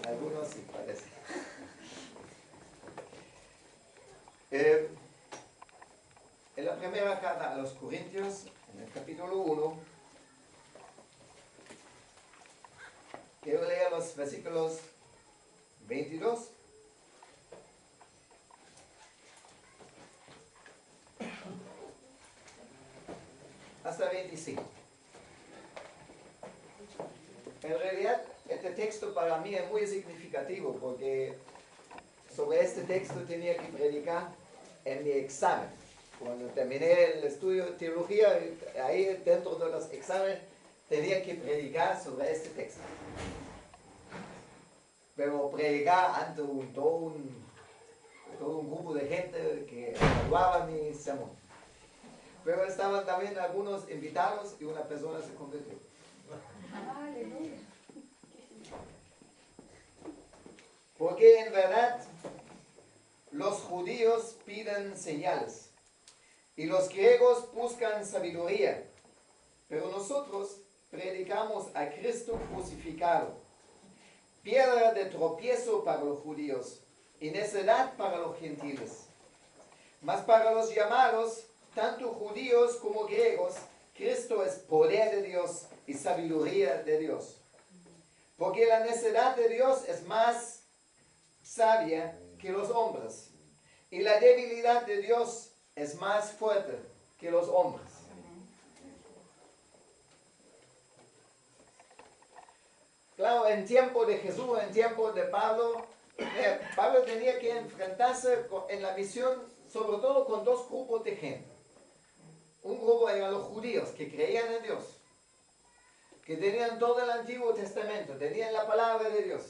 Algunos sí, parece. En la primera carta a los Corintios, en el capítulo 1, quiero leer los versículos 22 hasta 25. En realidad, este texto para mí es muy significativo porque sobre este texto tenía que predicar en mi examen. Cuando terminé el estudio de teología, ahí dentro de los exámenes tenía que predicar sobre este texto. Pero predicar ante todo un grupo de gente que evaluaba mi sermón. Pero estaban también algunos invitados y una persona se convirtió. Aleluya. Porque en verdad los judíos piden señales y los griegos buscan sabiduría, pero nosotros predicamos a Cristo crucificado, piedra de tropiezo para los judíos y necedad para los gentiles. Mas para los llamados, tanto judíos como griegos, Cristo es poder de Dios y sabiduría de Dios. Porque la necedad de Dios es más sabia que los hombres, y la debilidad de Dios es más fuerte que los hombres. Claro, en tiempo de Jesús, en tiempo de Pablo, Pablo tenía que enfrentarse en la misión, sobre todo con dos grupos de gente. Un grupo eran los judíos que creían en Dios, que tenían todo el Antiguo Testamento, tenían la palabra de Dios.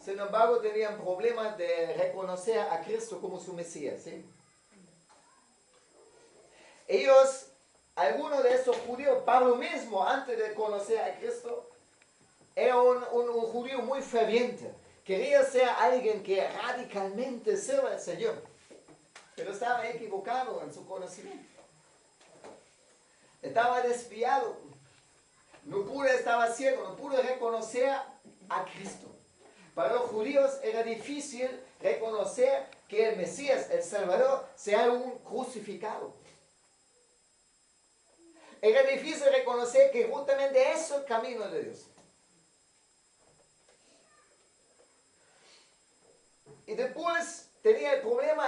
Sin embargo, tenían problemas de reconocer a Cristo como su Mesías, ¿sí? Ellos, algunos de esos judíos, Pablo mismo, antes de conocer a Cristo, era un judío muy ferviente. Quería ser alguien que radicalmente sirva al Señor. Pero estaba equivocado en su conocimiento. Estaba desviado. Estaba ciego, no pudo reconocer a Cristo. Para los judíos era difícil reconocer que el Mesías, el Salvador, sea un crucificado. Era difícil reconocer que justamente eso es el camino de Dios. Y después tenía el problema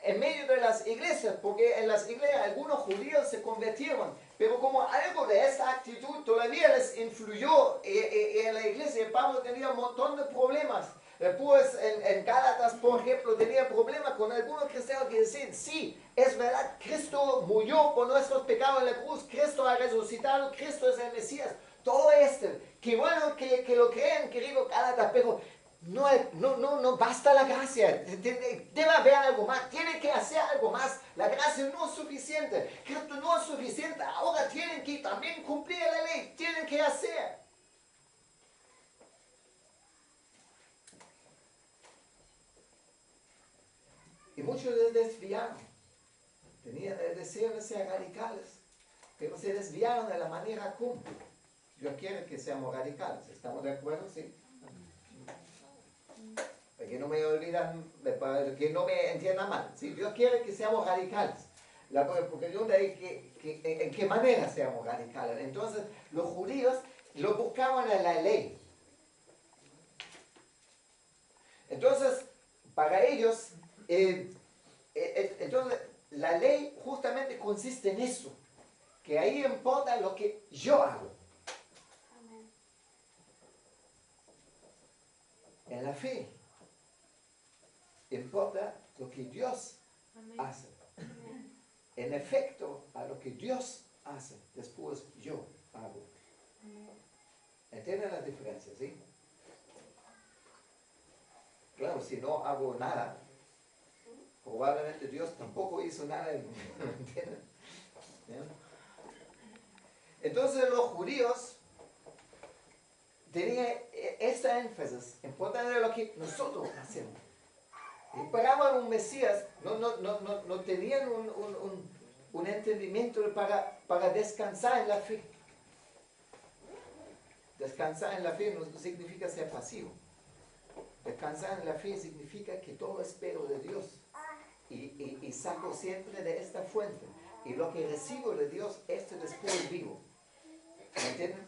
en medio de las iglesias, porque en las iglesias algunos judíos se convirtieron, pero como algo de esa actitud todavía les influyó en la iglesia, Pablo tenía un montón de problemas. Después en Gálatas, por ejemplo, tenía problemas con algunos cristianos que decían, sí, es verdad, Cristo murió por nuestros pecados en la cruz, Cristo ha resucitado, Cristo es el Mesías. Todo esto, que bueno que lo creen, querido Gálatas, pero no basta la gracia, debe haber algo más, tiene que hacer algo más, la gracia no es suficiente, Cristo no es suficiente, ahora tienen que también cumplir la ley, tienen que hacer. Y muchos se desviaron, tenían el deseo de ser radicales, pero se desviaron de la manera común. Dios quiere que seamos radicales, ¿estamos de acuerdo? Sí. Que no me olvidan, que no me entiendan mal. ¿Sí? Dios quiere que seamos radicales. La pregunta es en qué manera seamos radicales. Entonces, los judíos lo buscaban en la ley. Entonces, para ellos, entonces, la ley justamente consiste en eso. Que ahí importa lo que yo hago. En la fe importa lo que Dios hace. En efecto, a lo que Dios hace, después yo hago. ¿Entienden la diferencia, sí? Claro, si no hago nada, probablemente Dios tampoco hizo nada. ¿Entienden? Entonces los judíos tenían esta énfasis importante de lo que nosotros hacemos. Esperaban un Mesías, no tenían un entendimiento para descansar en la fe. Descansar en la fe no significa ser pasivo. Descansar en la fe significa que todo espero de Dios y saco siempre de esta fuente. Y lo que recibo de Dios, después vivo. ¿Me entienden?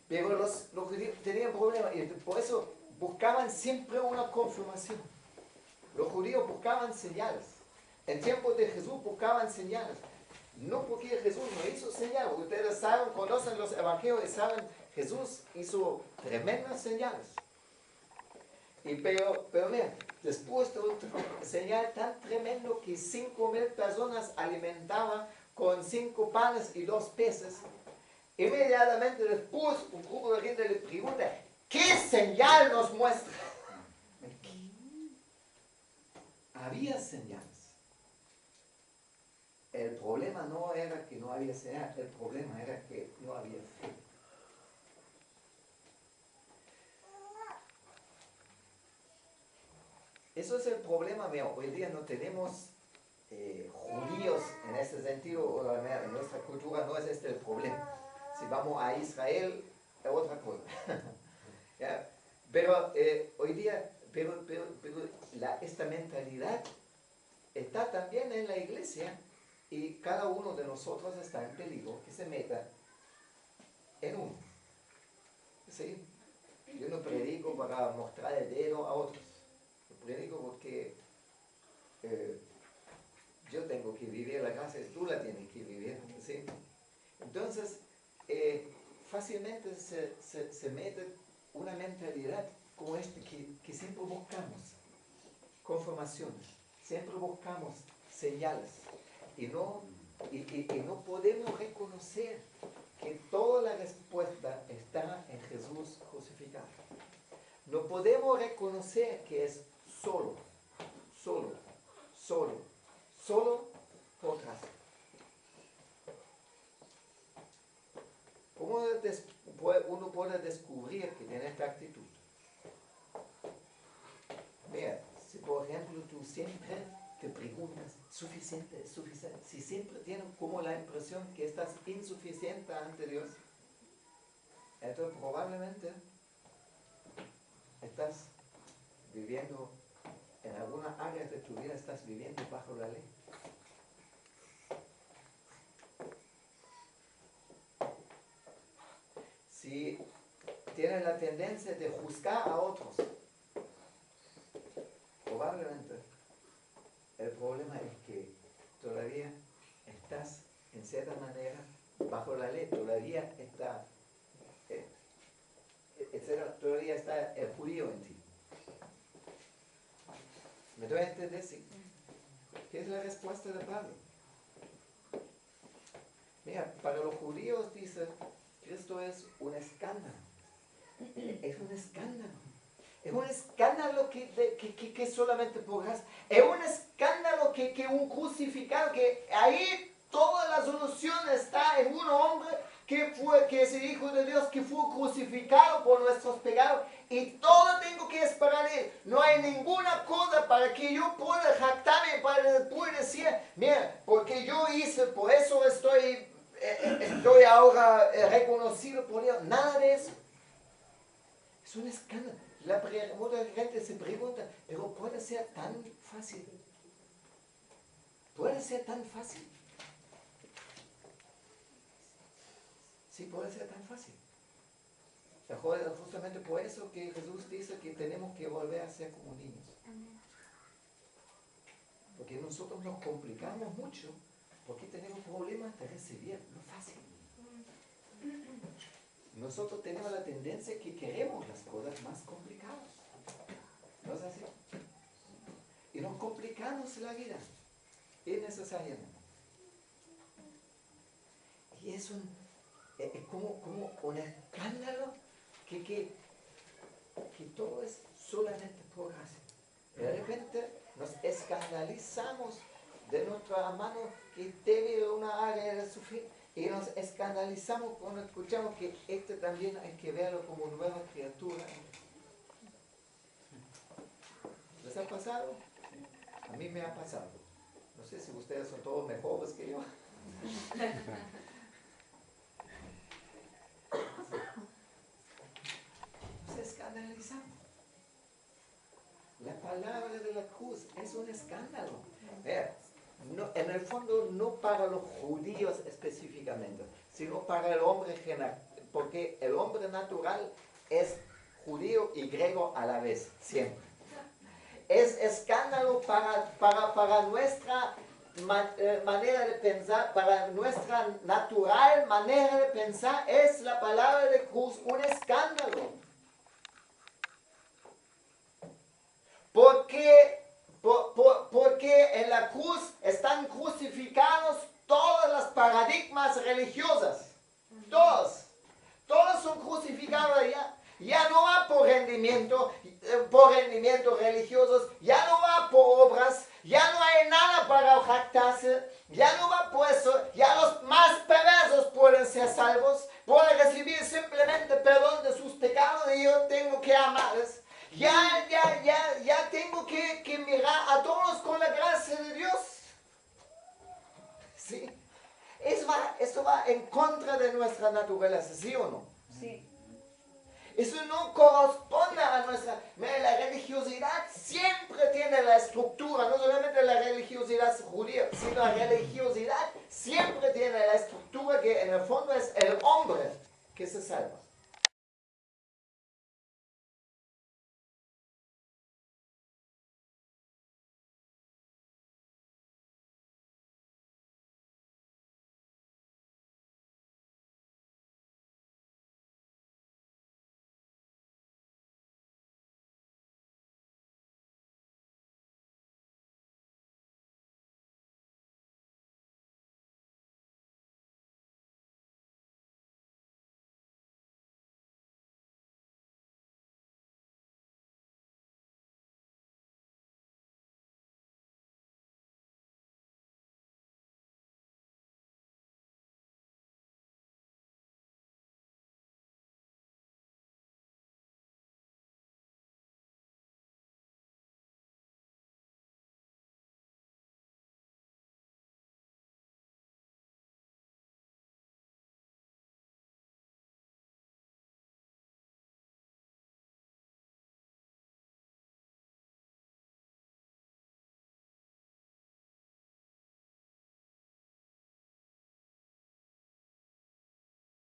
Pero los judíos tenían problemas y por eso buscaban siempre una confirmación. Los judíos buscaban señales. En tiempos de Jesús buscaban señales. No porque Jesús no hizo señales. Ustedes saben, conocen los evangelios y saben, Jesús hizo tremendas señales. Pero mira, después de una señal tan tremendo que 5,000 personas alimentaban con 5 panes y 2 peces, inmediatamente después un grupo de gente le pregunta, ¿qué señal nos muestra? Había señales. El problema no era que no había señal, el problema era que no había fe. Eso es el problema, mira, hoy día no tenemos judíos en ese sentido, o en nuestra cultura no es este el problema. Si vamos a Israel, es otra cosa. ¿Ya? Pero hoy día, esta mentalidad está también en la iglesia y cada uno de nosotros está en peligro que se meta en uno. ¿Sí? Yo no predico para mostrar el dedo a otros. Yo predico porque yo tengo que vivir la gracia, tú la tienes que vivir. ¿Sí? Entonces, fácilmente se mete una mentalidad como esta que siempre buscamos confirmaciones, siempre buscamos señales y no podemos reconocer que toda la respuesta está en Jesús crucificado. No podemos reconocer que es solo por gracia. ¿Cómo uno puede descubrir que tiene esta actitud? Mira, si por ejemplo tú siempre te preguntas, ¿suficiente? Si siempre tienes como la impresión que estás insuficiente ante Dios, entonces probablemente estás viviendo, en alguna área de tu vida estás viviendo bajo la ley. Si tienes la tendencia de juzgar a otros, probablemente el problema es que todavía estás, en cierta manera, bajo la ley, todavía está el judío en ti. ¿Me doy a entender? Sí. ¿Qué es la respuesta de Pablo? Mira, para los judíos dice, Cristo es un escándalo. Es un escándalo. Es un escándalo que solamente por gracia. Es un escándalo que un crucificado, que ahí toda la solución está en un hombre que es el Hijo de Dios, que fue crucificado por nuestros pecados, y todo tengo que esperar de él. No hay ninguna cosa para que yo pueda jactarme, para poder decir, mira, porque yo hice, por eso estoy ahora reconocido por Dios. Nada de eso. Es un escándalo. Mucha gente se pregunta, pero puede ser tan fácil. Puede ser tan fácil. Sí, puede ser tan fácil. Justamente por eso que Jesús dice que tenemos que volver a ser como niños. Porque nosotros nos complicamos mucho porque tenemos problemas de recibir lo fácil. Nosotros tenemos la tendencia que queremos las cosas más complicadas. ¿No es así? Y nos complicamos la vida innecesariamente. Y es como un escándalo que todo es solamente por gracia. De repente nos escandalizamos de nuestra hermano que tiene una área de sufrir. Y nos escandalizamos cuando escuchamos que también hay que verlo como nueva criatura. ¿Les ha pasado? A mí me ha pasado. No sé si ustedes son todos mejores que yo. escándalo. En el fondo no para los judíos específicamente, sino para el hombre general, porque el hombre natural es judío y griego a la vez, siempre. Es escándalo para nuestra manera de pensar, para nuestra natural manera de pensar, es la palabra de cruz un escándalo. Porque en la cruz están crucificados todos los paradigmas religiosos. Todos son crucificados allá. Ya no va por rendimientos religiosos, ya no va por obras, ya no hay nada para jactarse, ya no va por eso, ya los más perversos pueden ser salvos, pueden recibir simplemente perdón de sus pecados y yo tengo que amarles. Ya tengo que mirar a todos con la gracia de Dios. ¿Sí? Eso va en contra de nuestra naturaleza, ¿sí o no? Sí. Eso no corresponde a nuestra... Mira, la religiosidad siempre tiene la estructura, no solamente la religiosidad judía, sino la religiosidad siempre tiene la estructura que en el fondo es el hombre que se salva.